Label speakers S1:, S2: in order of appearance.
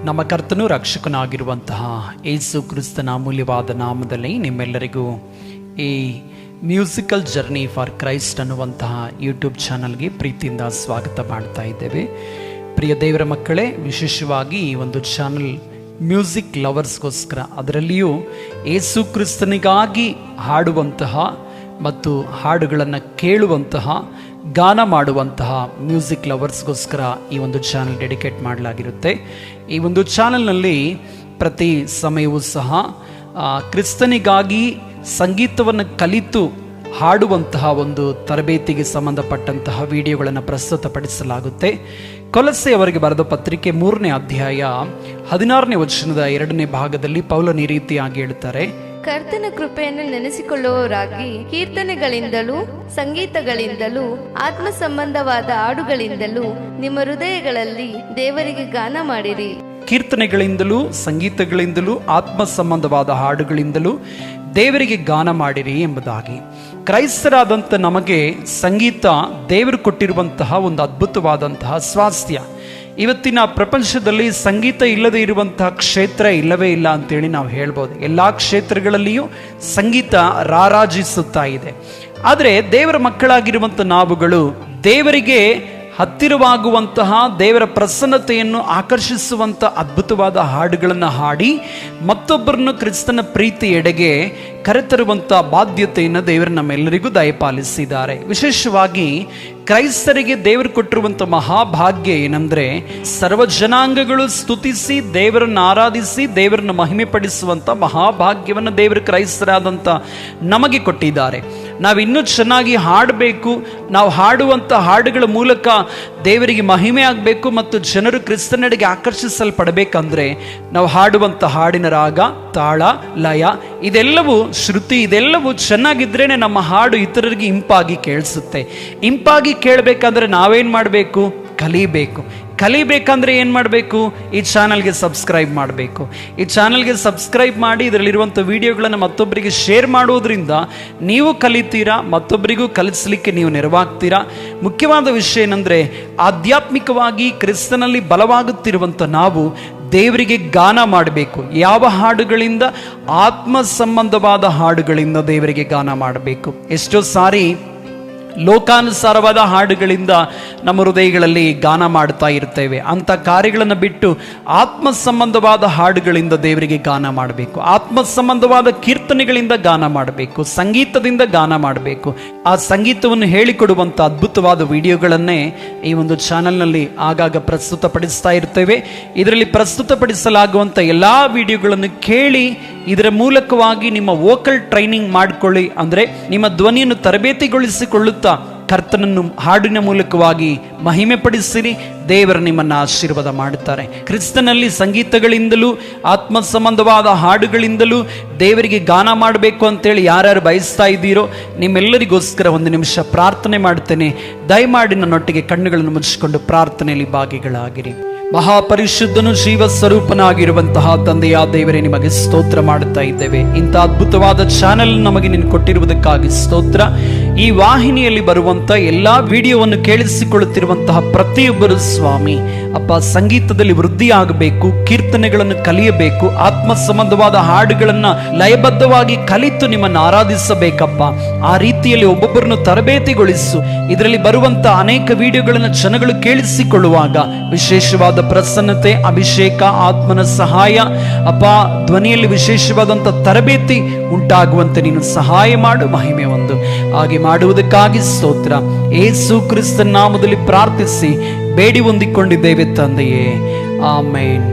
S1: ನಮ್ಮ ಕರ್ತನೂ ರಕ್ಷಕನಾಗಿರುವಂತಹ ಯೇಸು ಕ್ರಿಸ್ತನ ಅಮೂಲ್ಯವಾದ ನಾಮದಲ್ಲಿ ನಿಮ್ಮೆಲ್ಲರಿಗೂ ಈ ಮ್ಯೂಸಿಕಲ್ ಜರ್ನಿ ಫಾರ್ ಕ್ರೈಸ್ಟ್ ಅನ್ನುವಂತಹ ಯೂಟ್ಯೂಬ್ ಚಾನಲ್ಗೆ ಪ್ರೀತಿಯಿಂದ ಸ್ವಾಗತ ಮಾಡ್ತಾ ಇದ್ದೇವೆ. ಪ್ರಿಯ ದೇವರ ಮಕ್ಕಳೇ, ವಿಶೇಷವಾಗಿ ಈ ಒಂದು ಚಾನಲ್ ಮ್ಯೂಸಿಕ್ ಲವರ್ಸ್ಗೋಸ್ಕರ, ಅದರಲ್ಲಿಯೂ ಯೇಸು ಕ್ರಿಸ್ತನಿಗಾಗಿ ಹಾಡುವಂತಹ ಮತ್ತು ಹಾಡುಗಳನ್ನು ಕೇಳುವಂತಹ, ಗಾನ ಮಾಡುವಂತಹ ಮ್ಯೂಸಿಕ್ ಲವರ್ಸ್ಗೋಸ್ಕರ ಈ ಒಂದು ಚಾನಲ್ ಡೆಡಿಕೇಟ್ ಮಾಡಲಾಗಿರುತ್ತೆ. ಈ ಒಂದು ಚಾನಲ್ನಲ್ಲಿ ಪ್ರತಿ ಸಮಯವೂ ಸಹ ಕ್ರಿಸ್ತನಿಗಾಗಿ ಸಂಗೀತವನ್ನು ಕಲಿತು ಹಾಡುವಂತಹ ಒಂದು ತರಬೇತಿಗೆ ಸಂಬಂಧಪಟ್ಟಂತಹ ವಿಡಿಯೋಗಳನ್ನು ಪ್ರಸ್ತುತಪಡಿಸಲಾಗುತ್ತೆ. ಕೊಲೊಸ್ಸೆ ಅವರಿಗೆ ಬರೆದ ಪತ್ರಿಕೆ 3ನೇ ಅಧ್ಯಾಯ 16ನೇ ವಚನದ 2ನೇ ಭಾಗದಲ್ಲಿ ಪೌಲನು ಈ ರೀತಿಯಾಗಿ ಹೇಳ್ತಾರೆ:
S2: ಕರ್ತನ ಕೃಪೆಯನ್ನು ನೆನೆಸಿಕೊಳ್ಳುವವರಾಗಿ ಕೀರ್ತನೆಗಳಿಂದಲೂ ಸಂಗೀತಗಳಿಂದಲೂ ಆತ್ಮ ಸಂಬಂಧವಾದ ಹಾಡುಗಳಿಂದಲೂ ನಿಮ್ಮ ಹೃದಯಗಳಲ್ಲಿ ದೇವರಿಗೆ ಗಾನ ಮಾಡಿರಿ.
S1: ಕೀರ್ತನೆಗಳಿಂದಲೂ ಸಂಗೀತಗಳಿಂದಲೂ ಆತ್ಮ ಸಂಬಂಧವಾದ ಹಾಡುಗಳಿಂದಲೂ ದೇವರಿಗೆ ಗಾನ ಮಾಡಿರಿ ಎಂಬುದಾಗಿ. ಕ್ರೈಸ್ತರಾದಂಥ ನಮಗೆ ಸಂಗೀತ ದೇವರು ಕೊಟ್ಟಿರುವಂತಹ ಒಂದು ಅದ್ಭುತವಾದಂತಹ ಸ್ವಾಸ್ಥ್ಯ. ಇವತ್ತಿನ ಪ್ರಪಂಚದಲ್ಲಿ ಸಂಗೀತ ಇಲ್ಲದೆ ಇರುವಂತಹ ಕ್ಷೇತ್ರ ಇಲ್ಲವೇ ಇಲ್ಲ ಅಂತೇಳಿ ನಾವು ಹೇಳ್ಬೋದು. ಎಲ್ಲ ಕ್ಷೇತ್ರಗಳಲ್ಲಿಯೂ ಸಂಗೀತ ರಾರಾಜಿಸುತ್ತಾ ಇದೆ. ಆದರೆ ದೇವರ ಮಕ್ಕಳಾಗಿರುವಂಥ ನಾವುಗಳು ದೇವರಿಗೆ ಹತ್ತಿರವಾಗುವಂತಹ, ದೇವರ ಪ್ರಸನ್ನತೆಯನ್ನು ಆಕರ್ಷಿಸುವಂಥ ಅದ್ಭುತವಾದ ಹಾಡುಗಳನ್ನು ಹಾಡಿ ಮತ್ತೊಬ್ಬರನ್ನು ಕ್ರಿಸ್ತನ ಪ್ರೀತಿ ಎಡೆಗೆ ಕರೆತರುವಂಥ ಬಾಧ್ಯತೆಯನ್ನು ದೇವರು ನಮ್ಮೆಲ್ಲರಿಗೂ ದಯಪಾಲಿಸಿದ್ದಾರೆ. ವಿಶೇಷವಾಗಿ ಕ್ರೈಸ್ತರಿಗೆ ದೇವರು ಕೊಟ್ಟಿರುವಂಥ ಮಹಾಭಾಗ್ಯ ಏನಂದರೆ, ಸರ್ವ ಜನಾಂಗಗಳು ಸ್ತುತಿಸಿ ದೇವರನ್ನು ಆರಾಧಿಸಿ ದೇವರನ್ನು ಮಹಿಮೆ ಪಡಿಸುವಂಥ ಮಹಾಭಾಗ್ಯವನ್ನು ದೇವರು ಕ್ರೈಸ್ತರಾದಂಥ ನಮಗೆ ಕೊಟ್ಟಿದ್ದಾರೆ. ನಾವಿನ್ನೂ ಚೆನ್ನಾಗಿ ಹಾಡಬೇಕು. ನಾವು ಹಾಡುವಂಥ ಹಾಡುಗಳ ಮೂಲಕ ದೇವರಿಗೆ ಮಹಿಮೆ ಆಗಬೇಕು ಮತ್ತು ಜನರು ಕ್ರಿಸ್ತನೆಡೆಗೆ ಆಕರ್ಷಿಸಲ್ಪಡಬೇಕಂದ್ರೆ ನಾವು ಹಾಡುವಂಥ ಹಾಡಿನ ರಾಗ, ತಾಳ, ಲಯ, ಇದೆಲ್ಲವೂ ಶ್ರುತಿ, ಇದೆಲ್ಲವೂ ಚೆನ್ನಾಗಿದ್ರೇನೆ ನಮ್ಮ ಹಾಡು ಇತರರಿಗೆ ಇಂಪಾಗಿ ಕೇಳಿಸುತ್ತೆ. ಇಂಪಾಗಿ ಕೇಳಬೇಕಂದ್ರೆ ನಾವೇನು ಮಾಡಬೇಕು? ಕಲಿಬೇಕಂದ್ರೆ ಏನು ಮಾಡಬೇಕು? ಈ ಚಾನಲ್ಗೆ ಸಬ್ಸ್ಕ್ರೈಬ್ ಮಾಡಬೇಕು. ಈ ಚಾನಲ್ಗೆ ಸಬ್ಸ್ಕ್ರೈಬ್ ಮಾಡಿ ಇದರಲ್ಲಿರುವಂಥ ವಿಡಿಯೋಗಳನ್ನು ಮತ್ತೊಬ್ಬರಿಗೆ ಶೇರ್ ಮಾಡೋದ್ರಿಂದ ನೀವು ಕಲಿತೀರಾ, ಮತ್ತೊಬ್ಬರಿಗೂ ಕಲಿಸಲಿಕ್ಕೆ ನೀವು ನೆರವಾಗ್ತೀರಾ. ಮುಖ್ಯವಾದ ವಿಷಯ ಏನಂದರೆ, ಆಧ್ಯಾತ್ಮಿಕವಾಗಿ ಕ್ರಿಸ್ತನಲ್ಲಿ ಬಲವಾಗುತ್ತಿರುವಂಥ ನಾವು ದೇವರಿಗೆ ಗಾನ ಮಾಡಬೇಕು. ಯಾವ ಹಾಡುಗಳಿಂದ? ಆತ್ಮ ಸಂಬಂಧವಾದ ಹಾಡುಗಳಿಂದ ದೇವರಿಗೆ ಗಾನ ಮಾಡಬೇಕು. ಎಷ್ಟೋ ಸಾರಿ ಲೋಕಾನುಸಾರವಾದ ಹಾಡುಗಳಿಂದ ನಮ್ಮ ಹೃದಯಗಳಲ್ಲಿ ಗಾನ ಮಾಡ್ತಾ ಇರ್ತೇವೆ. ಅಂಥ ಕಾರ್ಯಗಳನ್ನು ಬಿಟ್ಟು ಆತ್ಮ ಸಂಬಂಧವಾದ ಹಾಡುಗಳಿಂದ ದೇವರಿಗೆ ಗಾನ ಮಾಡಬೇಕು. ಆತ್ಮ ಸಂಬಂಧವಾದ ಕೀರ್ತನೆಗಳಿಂದ ಗಾನ ಮಾಡಬೇಕು, ಸಂಗೀತದಿಂದ ಗಾನ ಮಾಡಬೇಕು. ಆ ಸಂಗೀತವನ್ನು ಹೇಳಿಕೊಡುವಂಥ ಅದ್ಭುತವಾದ ವಿಡಿಯೋಗಳನ್ನೇ ಈ ಒಂದು ಚಾನಲ್ನಲ್ಲಿ ಆಗಾಗ ಪ್ರಸ್ತುತಪಡಿಸ್ತಾ ಇರ್ತೇವೆ. ಇದರಲ್ಲಿ ಪ್ರಸ್ತುತಪಡಿಸಲಾಗುವಂಥ ಎಲ್ಲ ವಿಡಿಯೋಗಳನ್ನು ಕೇಳಿ ಇದರ ಮೂಲಕವಾಗಿ ನಿಮ್ಮ ವೋಕಲ್ ಟ್ರೈನಿಂಗ್ ಮಾಡಿಕೊಳ್ಳಿ. ಅಂದರೆ ನಿಮ್ಮ ಧ್ವನಿಯನ್ನು ತರಬೇತಿಗೊಳಿಸಿಕೊಳ್ಳುತ್ತಾ ಕರ್ತನನ್ನು ಹಾಡಿನ ಮೂಲಕವಾಗಿ ಮಹಿಮೆ ಪಡಿಸಿರಿ. ದೇವರು ನಿಮ್ಮನ್ನು ಆಶೀರ್ವಾದ ಮಾಡುತ್ತಾರೆ. ಕ್ರಿಸ್ತನಲ್ಲಿ ಸಂಗೀತಗಳಿಂದಲೂ ಆತ್ಮ ಸಂಬಂಧವಾದ ಹಾಡುಗಳಿಂದಲೂ ದೇವರಿಗೆ ಗಾನ ಮಾಡಬೇಕು ಅಂತೇಳಿ ಯಾರ್ಯಾರು ಬಯಸ್ತಾ ಇದ್ದೀರೋ ನಿಮ್ಮೆಲ್ಲರಿಗೋಸ್ಕರ ಒಂದು ನಿಮಿಷ ಪ್ರಾರ್ಥನೆ ಮಾಡ್ತೇನೆ. ದಯಮಾಡಿ ನನ್ನೊಟ್ಟಿಗೆ ಕಣ್ಣುಗಳನ್ನು ಮುಚ್ಚಿಕೊಂಡು ಪ್ರಾರ್ಥನೆಯಲ್ಲಿ ಭಾಗಿಗಳಾಗಿರಿ. ಮಹಾಪರಿಶುದ್ಧನು ಜೀವ ಸ್ವರೂಪನಾಗಿರುವಂತಹ ತಂದೆಯ ದೇವರೇ, ನಿಮಗೆ ಸ್ತೋತ್ರ ಮಾಡುತ್ತಾ ಇದ್ದೇವೆ. ಇಂಥ ಅದ್ಭುತವಾದ ಚಾನೆಲ್ ನಮಗೆ ನೀನು ಕೊಟ್ಟಿರುವುದಕ್ಕಾಗಿ ಸ್ತೋತ್ರ. ಈ ವಾಹಿನಿಯಲ್ಲಿ ಬರುವಂಥ ಎಲ್ಲ ವಿಡಿಯೋವನ್ನು ಕೇಳಿಸಿಕೊಳ್ಳುತ್ತಿರುವಂತಹ ಪ್ರತಿಯೊಬ್ಬರು ಸ್ವಾಮಿ ಅಪ್ಪ, ಸಂಗೀತದಲ್ಲಿ ವೃದ್ಧಿ ಆಗಬೇಕು, ಕೀರ್ತನೆಗಳನ್ನು ಕಲಿಯಬೇಕು, ಆತ್ಮ ಸಂಬಂಧವಾದ ಹಾಡುಗಳನ್ನು ಲಯಬದ್ಧವಾಗಿ ಕಲಿತು ನಿಮ್ಮನ್ನು ಆರಾಧಿಸಬೇಕಪ್ಪ. ಆ ರೀತಿಯಲ್ಲಿ ಒಬ್ಬೊಬ್ಬರನ್ನು ತರಬೇತಿಗೊಳಿಸು. ಇದರಲ್ಲಿ ಬರುವಂಥ ಅನೇಕ ವಿಡಿಯೋಗಳನ್ನು ಜನಗಳು ಕೇಳಿಸಿಕೊಳ್ಳುವಾಗ ವಿಶೇಷವಾದ ಪ್ರಸನ್ನತೆ, ಅಭಿಷೇಕ, ಆತ್ಮನ ಸಹಾಯ ಅಪ್ಪ, ಧ್ವನಿಯಲ್ಲಿ ವಿಶೇಷವಾದಂಥ ತರಬೇತಿ ಉಂಟಾಗುವಂತೆ ನೀನು ಸಹಾಯ ಮಾಡು, ಮಹಿಮೆ ಹೊಂದು. ಹಾಗೆ ಮಾಡುವುದಕ್ಕಾಗಿ ಸ್ತೋತ್ರ. ಯೇಸು ಕ್ರಿಸ್ತನ ನಾಮದಲ್ಲಿ ಪ್ರಾರ್ಥಿಸಿ ಬೇಡಿ ಹೊಂದಿಕೊಂಡಿದ್ದೇವೆ ತಂದೆಯೇ, ಆಮೇನ್.